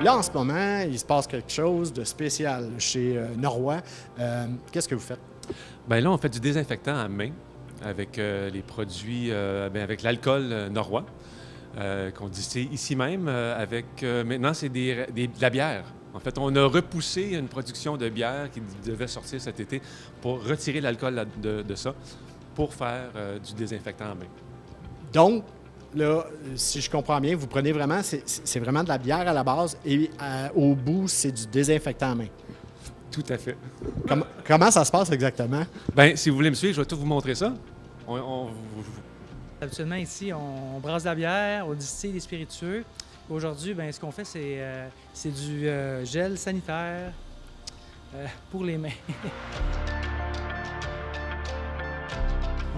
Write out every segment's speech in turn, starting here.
Là, en ce moment, il se passe quelque chose de spécial chez Norrois. Qu'est-ce que vous faites? Bien là, on fait du désinfectant à main avec les produits, avec l'alcool Norrois qu'on distille ici même avec, maintenant, c'est de la bière. En fait, on a repoussé une production de bière qui devait sortir cet été pour retirer l'alcool de ça, pour faire du désinfectant à main. Donc, là, si je comprends bien, vous prenez vraiment, c'est vraiment de la bière à la base et au bout, c'est du désinfectant à main. Tout à fait. Comment ça se passe exactement? Bien, si vous voulez me suivre, je vais tout vous montrer ça. Habituellement, ici, on brasse de la bière, on distille des spiritueux. Aujourd'hui, ben, ce qu'on fait, c'est du gel sanitaire pour les mains.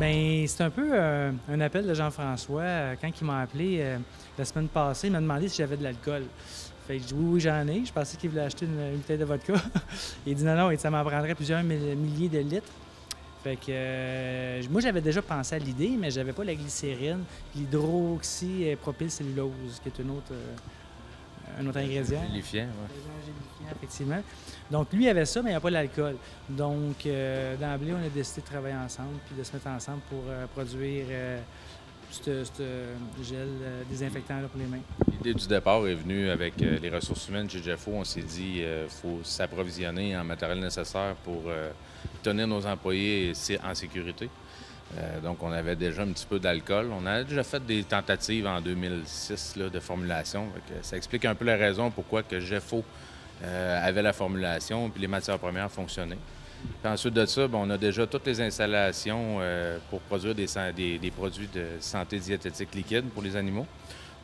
Bien, c'est un peu un appel de Jean-François. Quand il m'a appelé la semaine passée, il m'a demandé si j'avais de l'alcool. Fait que je dis oui, j'en ai. Je pensais qu'il voulait acheter une bouteille de vodka. Il dit non, ça m'en prendrait plusieurs milliers de litres. Fait que moi, j'avais déjà pensé à l'idée, mais j'avais pas la glycérine, l'hydroxypropylcellulose, qui est un autre ingrédient. Gélifiant, Gélifiant, effectivement. Donc, lui avait ça, mais il n'y a pas l'alcool. Donc, d'emblée, on a décidé de travailler ensemble puis de se mettre ensemble pour produire ce gel désinfectant-là pour les mains. L'idée du départ est venue avec les ressources humaines chez Jeffo. On s'est dit qu'il faut s'approvisionner en matériel nécessaire pour tenir nos employés en sécurité. Donc, on avait déjà un petit peu d'alcool. On a déjà fait des tentatives en 2006 là, de formulation. Ça explique un peu la raison pourquoi que Jeffo avait la formulation puis les matières premières fonctionnaient. Puis ensuite de ça, on a déjà toutes les installations pour produire des produits de santé diététique liquide pour les animaux.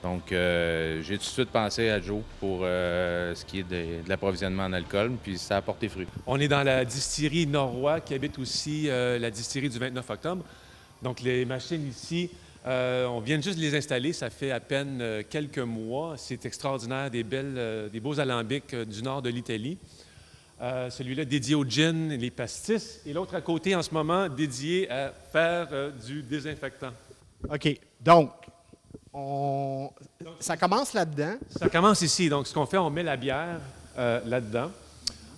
Donc, j'ai tout de suite pensé à Joe pour ce qui est de l'approvisionnement en alcool, puis ça a porté fruit. On est dans la distillerie Norrois qui habite aussi la distillerie du 29 octobre. Donc, les machines ici, on vient juste de les installer, ça fait à peine quelques mois. C'est extraordinaire, des beaux alambics du nord de l'Italie. Celui-là dédié au gin et les pastis, et l'autre à côté en ce moment dédié à faire du désinfectant. OK. Donc, ça commence là-dedans. Ça commence ici. Donc, ce qu'on fait, on met la bière là-dedans.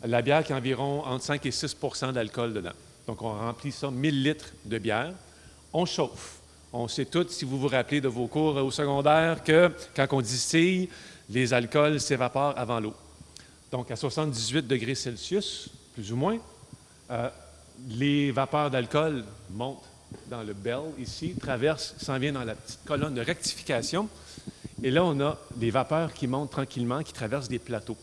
La bière qui a environ entre 5 et 6 d'alcool dedans. Donc, on remplit ça 1000 litres de bière. On chauffe. On sait tous, si vous vous rappelez de vos cours au secondaire, que quand on distille, les alcools s'évaporent avant l'eau. Donc, à 78 degrés Celsius, plus ou moins, les vapeurs d'alcool montent dans le bell ici, traversent, s'en viennent dans la petite colonne de rectification. Et là, on a des vapeurs qui montent tranquillement, qui traversent des plateaux.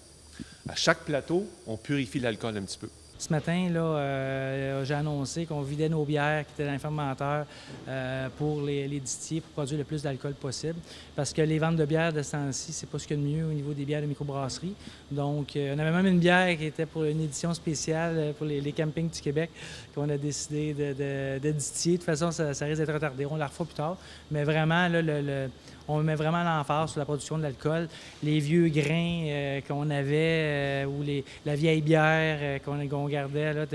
À chaque plateau, on purifie l'alcool un petit peu. Ce matin, là, j'ai annoncé qu'on vidait nos bières qui étaient dans les fermenteurs pour les distiller, pour produire le plus d'alcool possible. Parce que les ventes de bières de ce temps-ci, c'est pas ce qu'il y a de mieux au niveau des bières de microbrasserie. Donc, on avait même une bière qui était pour une édition spéciale pour les campings du Québec qu'on a décidé de distiller. De toute façon, ça risque d'être retardé. On la refera plus tard. Mais vraiment, là, on met vraiment l'emphase sur la production de l'alcool. Les vieux grains qu'on avait ou la vieille bière qu'on gardait là,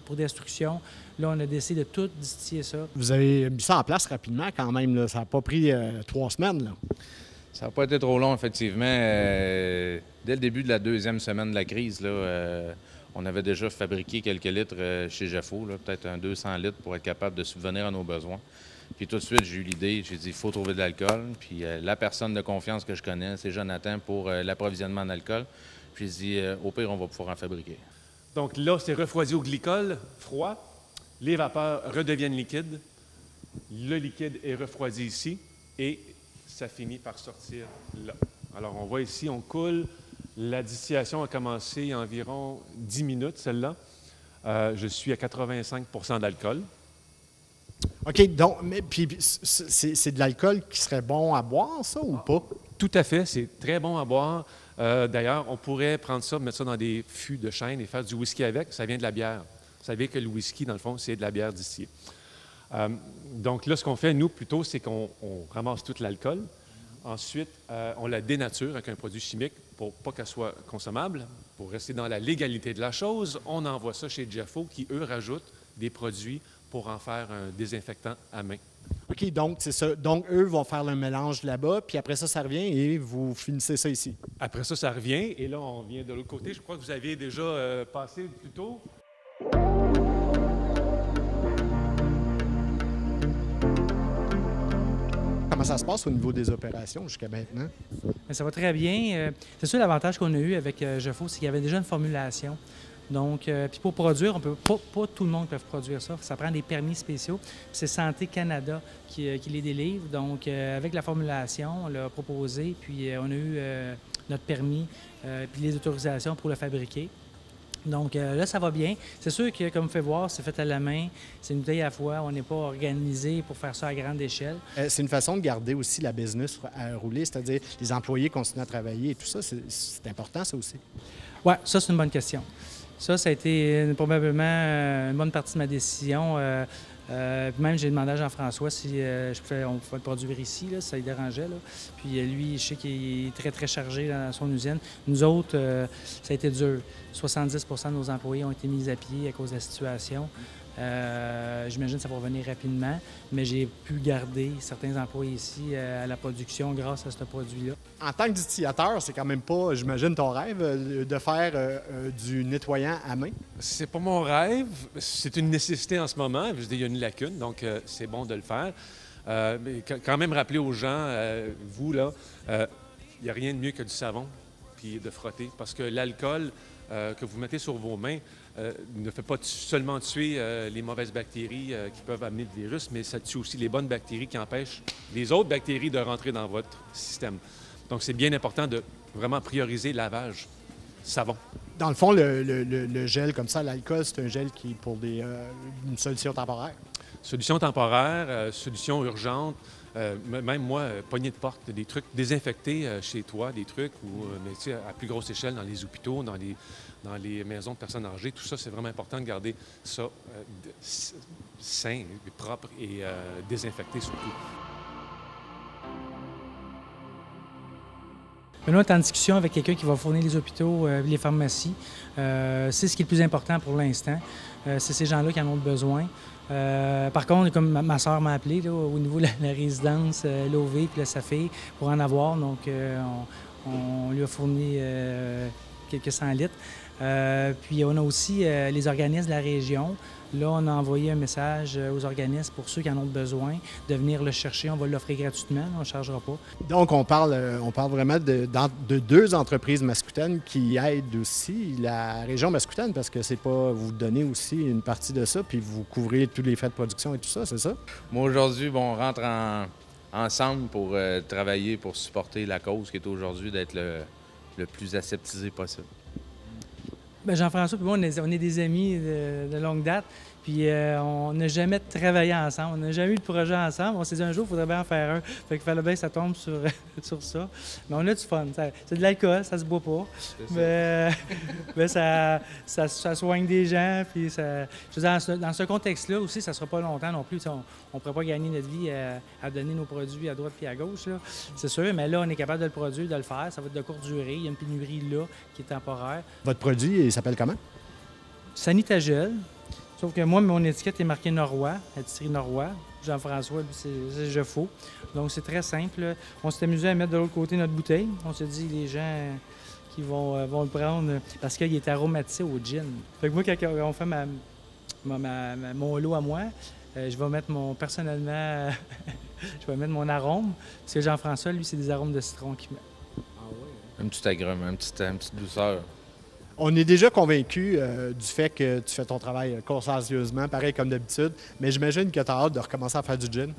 pour destruction, là, on a décidé de tout distiller ça. Vous avez mis ça en place rapidement quand même. Là. Ça n'a pas pris 3 semaines. Là. Ça n'a pas été trop long, effectivement. Dès le début de la deuxième semaine de la crise, là, on avait déjà fabriqué quelques litres chez Jeffo, peut-être un 200 litres pour être capable de subvenir à nos besoins. Puis tout de suite, j'ai eu l'idée, j'ai dit, il faut trouver de l'alcool. Puis la personne de confiance que je connais, c'est Jonathan pour l'approvisionnement en alcool. Puis j'ai dit, au pire, on va pouvoir en fabriquer. Donc là, c'est refroidi au glycol, froid. Les vapeurs redeviennent liquides. Le liquide est refroidi ici et ça finit par sortir là. Alors, on voit ici, on coule. La distillation a commencé il y a environ 10 minutes, celle-là. Je suis à 85 d'alcool. OK, donc, mais puis c'est de l'alcool qui serait bon à boire, ça, ou pas? Tout à fait, c'est très bon à boire. D'ailleurs, on pourrait prendre ça, mettre ça dans des fûts de chêne et faire du whisky avec. Ça vient de la bière. Vous savez que le whisky, dans le fond, c'est de la bière distillée. Donc là, ce qu'on fait, nous, plutôt, c'est qu'on ramasse tout l'alcool. Ensuite, on la dénature avec un produit chimique pour pas qu'elle soit consommable. Pour rester dans la légalité de la chose, on envoie ça chez Jeffo qui, eux, rajoutent des produits pour en faire un désinfectant à main. OK, donc c'est ça. Donc, eux vont faire le mélange là-bas, puis après ça, ça revient et vous finissez ça ici. Après ça, ça revient. Et là, on vient de l'autre côté. Je crois que vous aviez déjà passé plus tôt. Comment ça se passe au niveau des opérations jusqu'à maintenant? Mais ça va très bien. C'est sûr, l'avantage qu'on a eu avec Jeffo, c'est qu'il y avait déjà une formulation. Donc, puis pour produire, on peut pas tout le monde peut produire ça. Ça prend des permis spéciaux. Puis c'est Santé Canada qui les délivre. Donc, avec la formulation, on l'a proposé, puis on a eu notre permis, puis les autorisations pour le fabriquer. Donc là, ça va bien. C'est sûr que, comme vous faites voir, c'est fait à la main, c'est une bouteille à la fois. On n'est pas organisé pour faire ça à grande échelle. C'est une façon de garder aussi la business à rouler, c'est-à-dire les employés continuent à travailler et tout ça. C'est important, ça aussi. Oui, ça, c'est une bonne question. Ça a été probablement une bonne partie de ma décision. Puis même, j'ai demandé à Jean-François si on pouvait le produire ici, là, si ça lui dérangeait. Là. Puis lui, je sais qu'il est très, très chargé dans son usine. Nous autres, ça a été dur. 70 de nos employés ont été mis à pied à cause de la situation. J'imagine que ça va revenir rapidement, mais j'ai pu garder certains employés ici à la production grâce à ce produit-là. En tant que distillateur, c'est quand même pas, j'imagine, ton rêve de faire du nettoyant à main? C'est pas mon rêve. C'est une nécessité en ce moment. Je veux dire, il y a une lacune, donc c'est bon de le faire. Mais quand même rappeler aux gens, vous, là, il n'y a rien de mieux que du savon puis de frotter. Parce que l'alcool que vous mettez sur vos mains ne fait pas seulement tuer les mauvaises bactéries qui peuvent amener le virus, mais ça tue aussi les bonnes bactéries qui empêchent les autres bactéries de rentrer dans votre système. Donc, c'est bien important de vraiment prioriser lavage, savon. Dans le fond, le gel comme ça, l'alcool, c'est un gel qui est pour une solution temporaire. Solution temporaire, solution urgente. Même moi, poignée de porte, des trucs désinfectés chez toi, des trucs mais tu sais, à plus grosse échelle dans les hôpitaux, dans les maisons de personnes âgées, tout ça, c'est vraiment important de garder ça sain, propre et désinfecté surtout. Mais nous, on est en discussion avec quelqu'un qui va fournir les hôpitaux, les pharmacies. C'est ce qui est le plus important pour l'instant. C'est ces gens-là qui en ont besoin. Par contre, comme ma soeur m'a appelé là, au niveau de la résidence, l'OV puis le Saphir, pour en avoir. Donc, on lui a fourni quelques 100 litres. Puis, on a aussi les organismes de la région. Là, on a envoyé un message aux organismes pour ceux qui en ont besoin de venir le chercher. On va l'offrir gratuitement, on ne chargera pas. Donc, on parle vraiment de deux entreprises mascoutaines qui aident aussi la région mascoutaine parce que c'est pas vous donnez aussi une partie de ça puis vous couvrez tous les frais de production et tout ça, c'est ça? Moi, aujourd'hui, on rentre ensemble pour travailler, pour supporter la cause qui est aujourd'hui d'être le plus aseptisé possible. Bien, Jean-François et moi, on est des amis de longue date. Puis on n'a jamais travaillé ensemble. On n'a jamais eu de projet ensemble. On s'est dit un jour, il faudrait bien en faire un. Fait qu'il fallait bien que ça tombe sur ça. Mais on a du fun. C'est de l'alcool, ça se boit pas. Mais ça soigne des gens. Puis ça, je veux dire, dans ce contexte-là aussi, ça ne sera pas longtemps non plus. On ne pourrait pas gagner notre vie à donner nos produits à droite puis à gauche. C'est sûr. Mais là, on est capable de le produire, de le faire. Ça va être de courte durée. Il y a une pénurie là qui est temporaire. Votre produit, il s'appelle comment? Sanitagel. Sauf que moi, mon étiquette est marquée Norrois, la distillerie Norrois. Jean-François, lui, c'est Jeffo. Donc, c'est très simple. On s'est amusé à mettre de l'autre côté notre bouteille. On s'est dit, les gens qui vont le prendre parce qu'il est aromatisé au gin. Fait que moi, quand on fait mon lot à moi, je vais mettre personnellement, je vais mettre mon arôme. Parce que Jean-François, lui, c'est des arômes de citron qu'il met. Ah oui? Un petit agrément, une petite douceur. On est déjà convaincu du fait que tu fais ton travail consciencieusement, pareil comme d'habitude, mais j'imagine que tu as hâte de recommencer à faire du gin.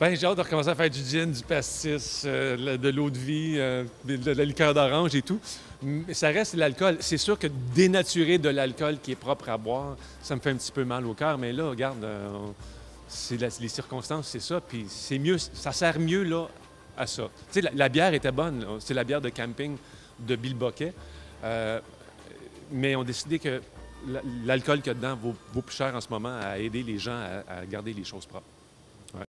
Bien, j'ai hâte de recommencer à faire du gin, du pastis, de l'eau de vie, de la liqueur d'orange et tout. Mais ça reste l'alcool. C'est sûr que dénaturer de l'alcool qui est propre à boire, ça me fait un petit peu mal au cœur, mais là, regarde, les circonstances, c'est ça, puis c'est mieux, ça sert mieux là à ça. Tu sais, la bière était bonne, là. C'est la bière de camping de Bill Boquet. Mais on a décidé que l'alcool qu'il y a dedans vaut plus cher en ce moment à aider les gens à garder les choses propres.